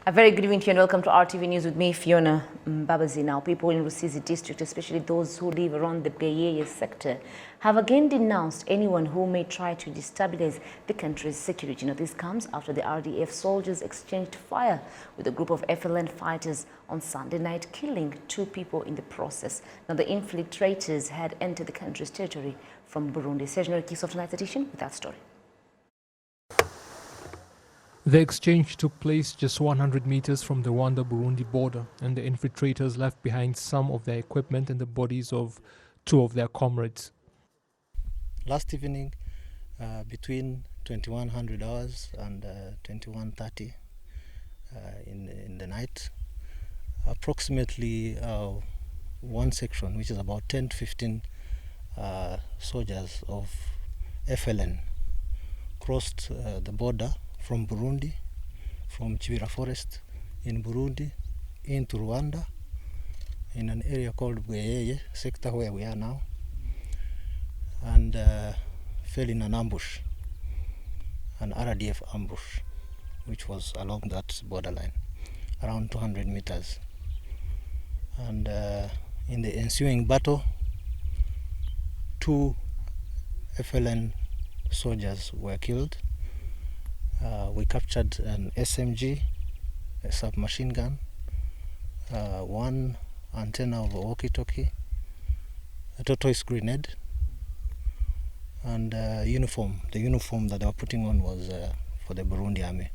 A very good evening to you and welcome to RTV News with me, Fiona Mbabazi. Now, people in Rusizi district, especially those who live around the Bweyeye sector, have again denounced anyone who may try to destabilize the country's security. Now, this comes after the RDF soldiers exchanged fire with a group of FLN fighters on Sunday night, killing 2 people in the process. Now, the infiltrators had entered the country's territory from Burundi. Sergeant kicks off tonight's edition with that story. The exchange took place just 100 meters from the Rwanda-Burundi border, and the infiltrators left behind some of their equipment and the bodies of 2 of their comrades. Last evening, between 2100 hours and 21:30 in the night, approximately one section, which is about 10 to 15 soldiers of FLN, crossed the border from Burundi, from Chibira forest in Burundi into Rwanda in an area called Bweyeye sector where we are now, and fell in an ambush, an RDF ambush, which was along that borderline, around 200 meters. And in the ensuing battle, 2 FLN soldiers were killed. We captured an SMG, a submachine gun, 1 antenna of a walkie-talkie, a tortoise grenade, and uniform. The uniform that they were putting on was for the Burundi army,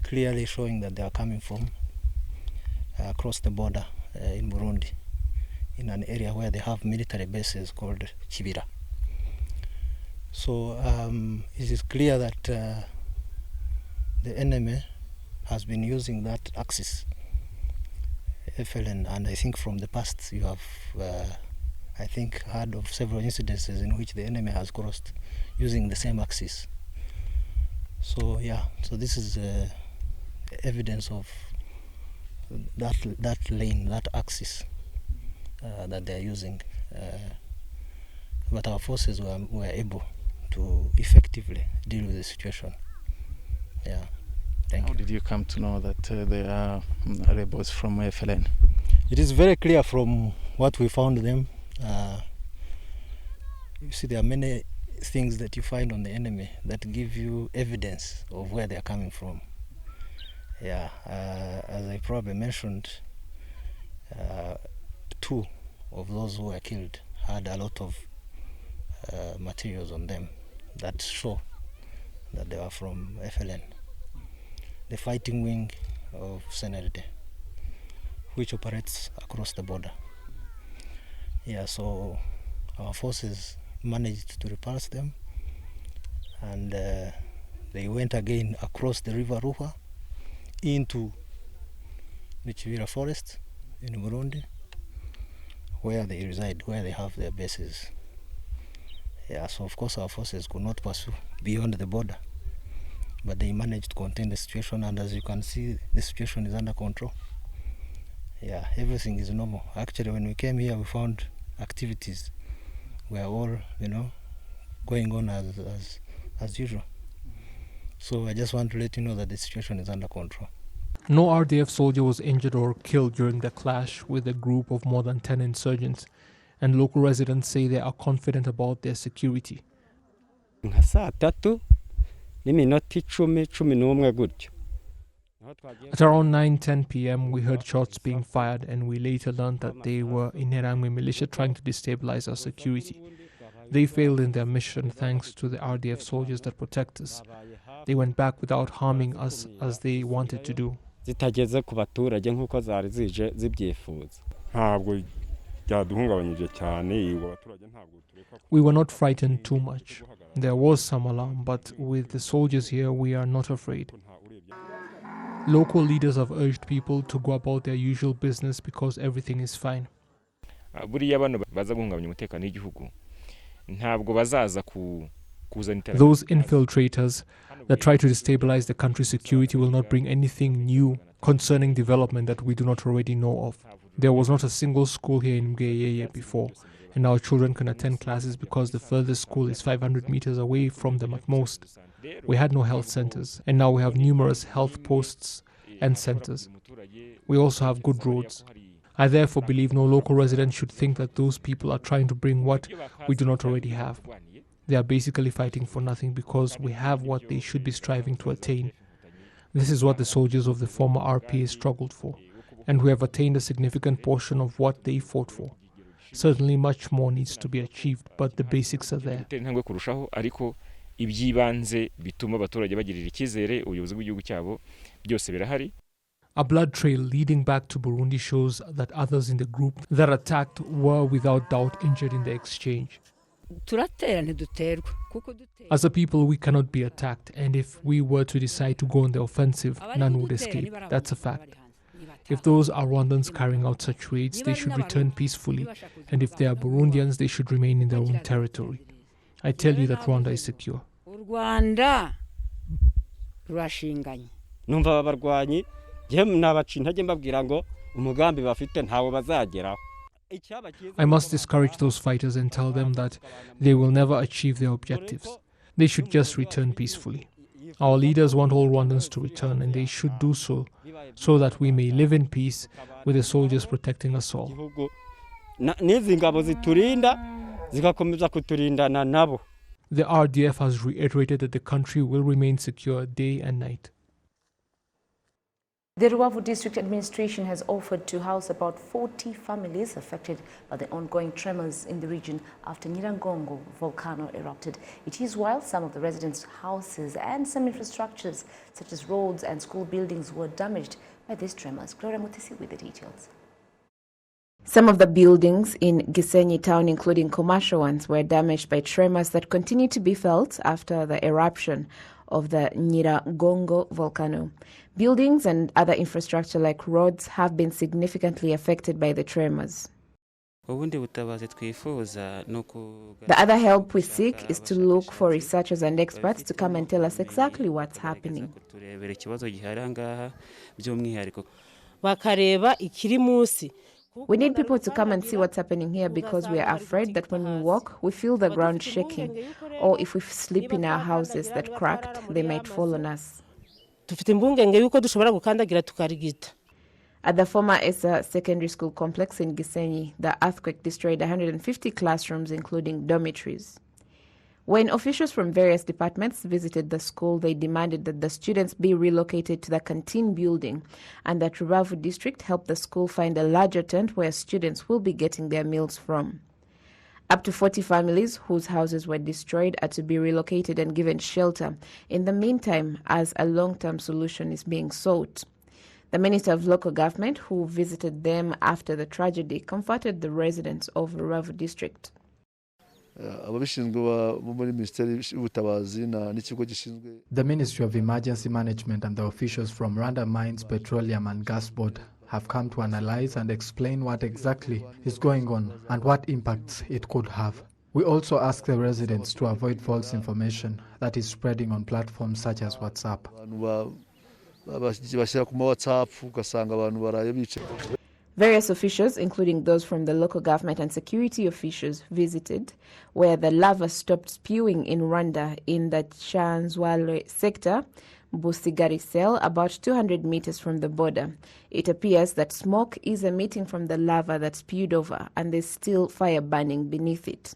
clearly showing that they are coming from across the border in Burundi, in an area where they have military bases called Chibira. So it is clear that the enemy has been using that axis, FLN, and I think from the past you have, I think, heard of several incidences in which the enemy has crossed using the same axis. So yeah, so this is evidence of that lane, that axis that they are using. But our forces were able to effectively deal with the situation. Yeah, thank you. How did you come to know that they are rebels from FLN? It is very clear from what we found them. You see, there are many things that you find on the enemy that give you evidence of where they are coming from. Yeah, as I probably mentioned, 2 of those who were killed had a lot of materials on them that show that they were from FLN, the fighting wing of Senelde, which operates across the border. Yeah, so our forces managed to repulse them, and they went again across the river Ruha into the Chibira forest in Burundi, where they reside, where they have their bases. Yeah, so of course our forces could not pursue beyond the border, but they managed to contain the situation, and as you can see, the situation is under control. Yeah, everything is normal. Actually, when we came here, we found activities were all, going on as usual. So I just want to let you know that the situation is under control. No RDF soldier was injured or killed during the clash with a group of more than 10 insurgents, and local residents say they are confident about their security. At around 9:10 p.m. we heard shots being fired, and we later learned that they were Interahamwe militia trying to destabilize our security. They failed in their mission thanks to the RDF soldiers that protect us. They went back without harming us as they wanted to do. We were not frightened too much. There was some alarm, but with the soldiers here, we are not afraid. Local leaders have urged people to go about their usual business because everything is fine. Those infiltrators that try to destabilize the country's security will not bring anything new concerning development that we do not already know of. There was not a single school here in Bweyeye before, and our children can attend classes because the furthest school is 500 meters away from them at most. We had no health centers, and now we have numerous health posts and centers. We also have good roads. I therefore believe no local resident should think that those people are trying to bring what we do not already have. They are basically fighting for nothing because we have what they should be striving to attain. This is what the soldiers of the former RPA struggled for, and we have attained a significant portion of what they fought for. Certainly much more needs to be achieved, but the basics are there. A blood trail leading back to Burundi shows that others in the group that attacked were without doubt injured in the exchange. As a people, we cannot be attacked, and if we were to decide to go on the offensive, none would escape. That's a fact. If those are Rwandans carrying out such raids, they should return peacefully, and if they are Burundians, they should remain in their own territory. I tell you that Rwanda is secure. I must discourage those fighters and tell them that they will never achieve their objectives. They should just return peacefully. Our leaders want all Rwandans to return, and they should do so that we may live in peace with the soldiers protecting us all. The RDF has reiterated that the country will remain secure day and night. The Rubavu District Administration has offered to house about 40 families affected by the ongoing tremors in the region after Nyiragongo volcano erupted. It is while some of the residents' houses and some infrastructures such as roads and school buildings were damaged by these tremors. Gloria Mutisi with the details. Some of the buildings in Gisenyi town, including commercial ones, were damaged by tremors that continue to be felt after the eruption of the Nyiragongo volcano. Buildings and other infrastructure like roads have been significantly affected by the tremors. The other help we seek is to look for researchers and experts to come and tell us exactly what's happening. We need people to come and see what's happening here because we are afraid that when we walk, we feel the ground shaking, or if we sleep in our houses that cracked, they might fall on us. At the former ESA secondary school complex in Gisenyi, the earthquake destroyed 150 classrooms, including dormitories. When officials from various departments visited the school, they demanded that the students be relocated to the canteen building and that Rubavu district help the school find a larger tent where students will be getting their meals from. Up to 40 families whose houses were destroyed are to be relocated and given shelter in the meantime as a long-term solution is being sought. The Minister of Local Government, who visited them after the tragedy, comforted the residents of Rubavu district. The Ministry of Emergency Management and the officials from Rwanda Mines, Petroleum and Gas Board have come to analyze and explain what exactly is going on and what impacts it could have. We also ask the residents to avoid false information that is spreading on platforms such as WhatsApp. Various officials, including those from the local government and security officials, visited where the lava stopped spewing in Rwanda in the Chanzwale sector, Busigarisel, about 200 meters from the border. It appears that smoke is emitting from the lava that spewed over, and there's still fire burning beneath it.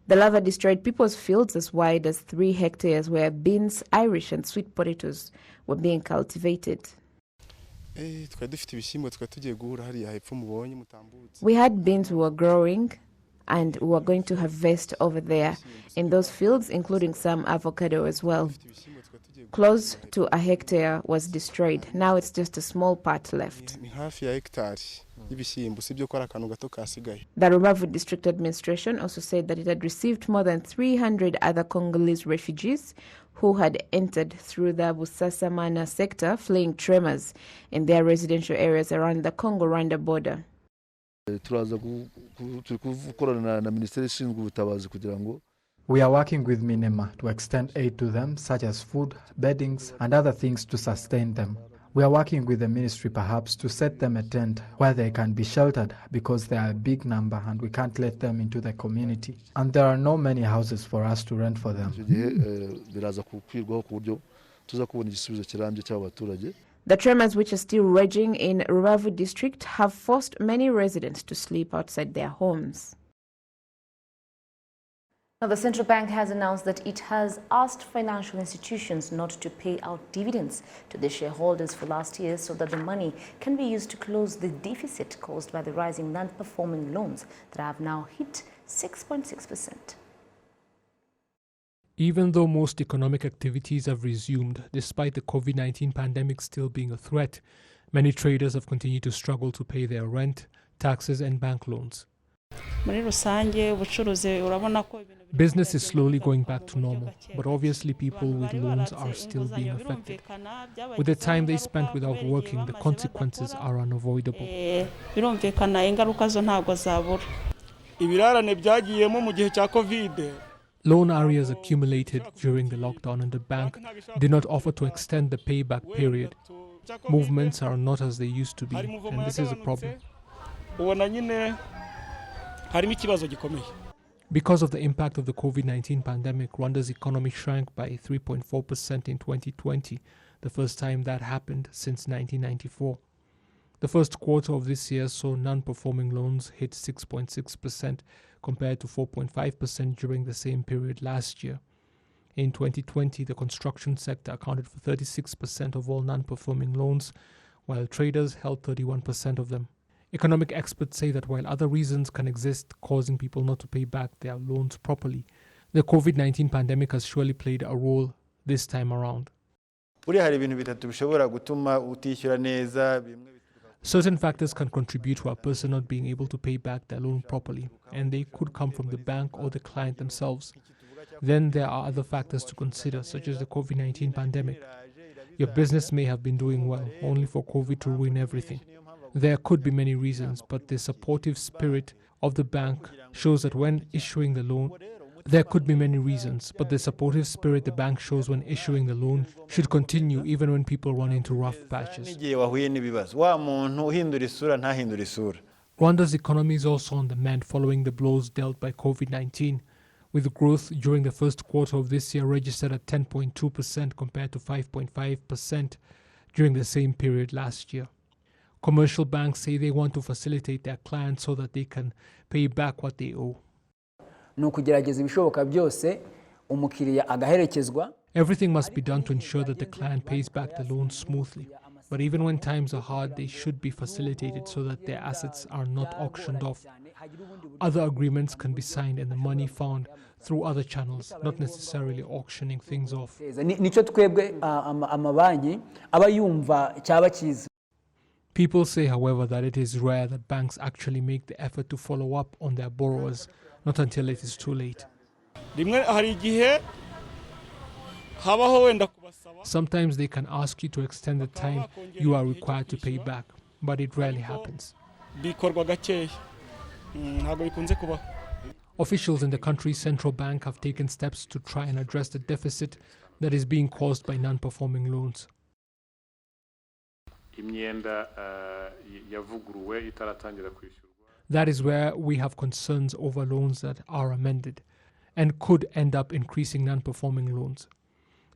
The lava destroyed people's fields as wide as 3 hectares where beans, Irish and sweet potatoes were being cultivated. We had beans we were growing and we were going to harvest over there in those fields, including some avocado as well. Close to 1 hectare was destroyed. Now it's just a small part left. The Rubavu District Administration also said that it had received more than 300 other Congolese refugees who had entered through the Busasamana sector fleeing tremors in their residential areas around the Congo-Rwanda border. We are working with Minema to extend aid to them, such as food, beddings, and other things to sustain them. We are working with the ministry perhaps to set them a tent where they can be sheltered because they are a big number and we can't let them into the community. And there are not many houses for us to rent for them. The tremors, which are still raging in Rubavu district, have forced many residents to sleep outside their homes. Now, the central bank has announced that it has asked financial institutions not to pay out dividends to their shareholders for last year so that the money can be used to close the deficit caused by the rising non-performing loans that have now hit 6.6%. Even though most economic activities have resumed, despite the COVID-19 pandemic still being a threat, many traders have continued to struggle to pay their rent, taxes and bank loans. Business is slowly going back to normal, but obviously people with loans are still being affected. With the time they spent without working, the consequences are unavoidable. Loan arrears accumulated during the lockdown and the bank did not offer to extend the payback period. Movements are not as they used to be, and this is a problem. Because of the impact of the COVID-19 pandemic, Rwanda's economy shrank by 3.4% in 2020, the first time that happened since 1994. The first quarter of this year saw non-performing loans hit 6.6% compared to 4.5% during the same period last year. In 2020, the construction sector accounted for 36% of all non-performing loans, while traders held 31% of them. Economic experts say that while other reasons can exist causing people not to pay back their loans properly, the COVID-19 pandemic has surely played a role this time around. Certain factors can contribute to a person not being able to pay back their loan properly, and they could come from the bank or the client themselves. Then there are other factors to consider, such as the COVID-19 pandemic. Your business may have been doing well, only for COVID to ruin everything. There could be many reasons, but the supportive spirit of the bank shows that when issuing the loan, shows when issuing the loan should continue even when people run into rough patches. Rwanda's economy is also on the mend following the blows dealt by COVID-19, with growth during the first quarter of this year registered at 10.2% compared to 5.5% during the same period last year. Commercial banks say they want to facilitate their clients so that they can pay back what they owe. Everything must be done to ensure that the client pays back the loan smoothly. But even when times are hard, they should be facilitated so that their assets are not auctioned off. Other agreements can be signed and the money found through other channels, not necessarily auctioning things off. People say, however, that it is rare that banks actually make the effort to follow up on their borrowers, not until it is too late. Sometimes they can ask you to extend the time you are required to pay back, but it rarely happens. Officials in the country's central bank have taken steps to try and address the deficit that is being caused by non-performing loans. That is where we have concerns over loans that are amended and could end up increasing non-performing loans.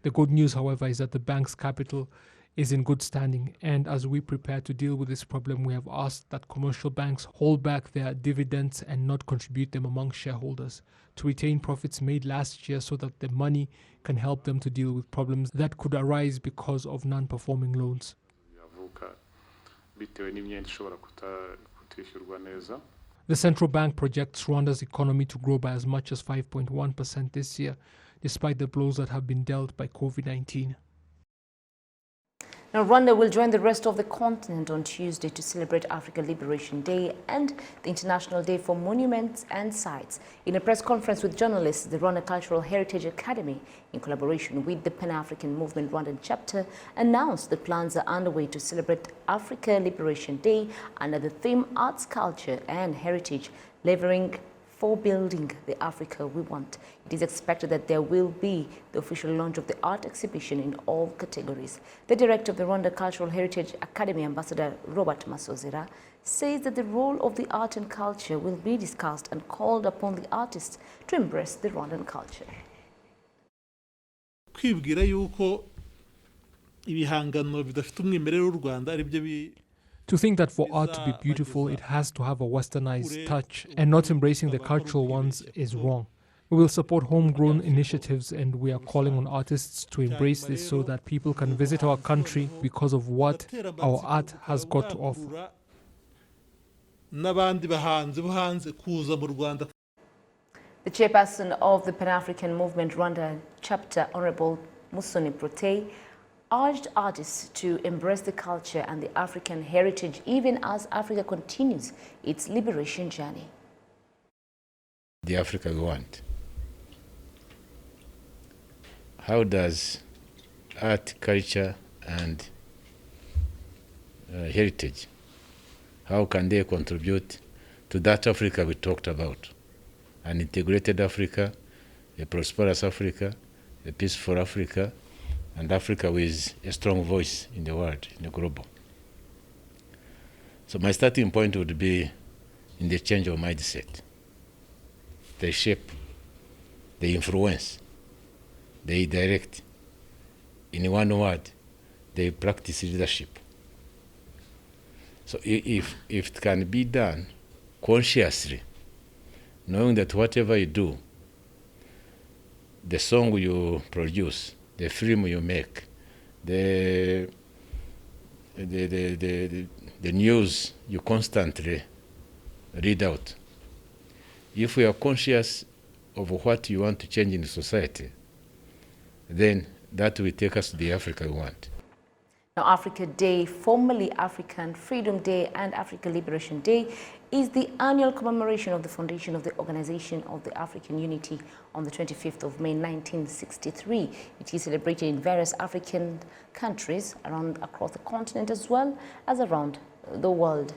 The good news, however, is that the bank's capital is in good standing, and as we prepare to deal with this problem, we have asked that commercial banks hold back their dividends and not contribute them among shareholders to retain profits made last year so that the money can help them to deal with problems that could arise because of non-performing loans. The central bank projects Rwanda's economy to grow by as much as 5.1% this year, despite the blows that have been dealt by COVID-19. Now, Rwanda will join the rest of the continent on Tuesday to celebrate Africa Liberation Day and the International Day for Monuments and Sites. In a press conference with journalists, the Rwanda Cultural Heritage Academy, in collaboration with the Pan-African Movement Rwandan chapter, announced the plans are underway to celebrate Africa Liberation Day under the theme Arts, Culture and Heritage, leveraging for building the Africa we want. It is expected that there will be the official launch of the art exhibition in all categories. The director of the Rwanda Cultural Heritage Academy, Ambassador Robert Masozera, says that the role of the art and culture will be discussed and called upon the artists to embrace the Rwandan culture. kwibwira yuko ibihangano bidafite umwimerere w'u Rwanda ari byo To think that for art to be beautiful, it has to have a westernized touch and not embracing the cultural ones is wrong. We will support homegrown initiatives, and we are calling on artists to embrace this so that people can visit our country because of what our art has got to offer. n'abandi bahanzi bo hanze kuza mu Rwanda. The chairperson of the Pan-African Movement Rwanda chapter, Honorable Musoni Protais, urged artists to embrace the culture and the African heritage even as Africa continues its liberation journey. The Africa we want. How does art, culture and heritage, how can they contribute to that Africa we talked about? An integrated Africa, a prosperous Africa, a peaceful Africa, and Africa with a strong voice in the world, in the global. So my starting point would be in the change of mindset. They shape, they influence, they direct. In one word, they practice leadership. So if it can be done consciously, knowing that whatever you do, the song you produce, the film you make, the news you constantly read out. If we are conscious of what you want to change in society, then that will take us to the Africa we want. Now, Africa Day, formerly African Freedom Day and Africa Liberation Day, is the annual commemoration of the foundation of the Organization of the African Unity on the 25th of May 1963. It is celebrated in various African countries across the continent as well as around the world.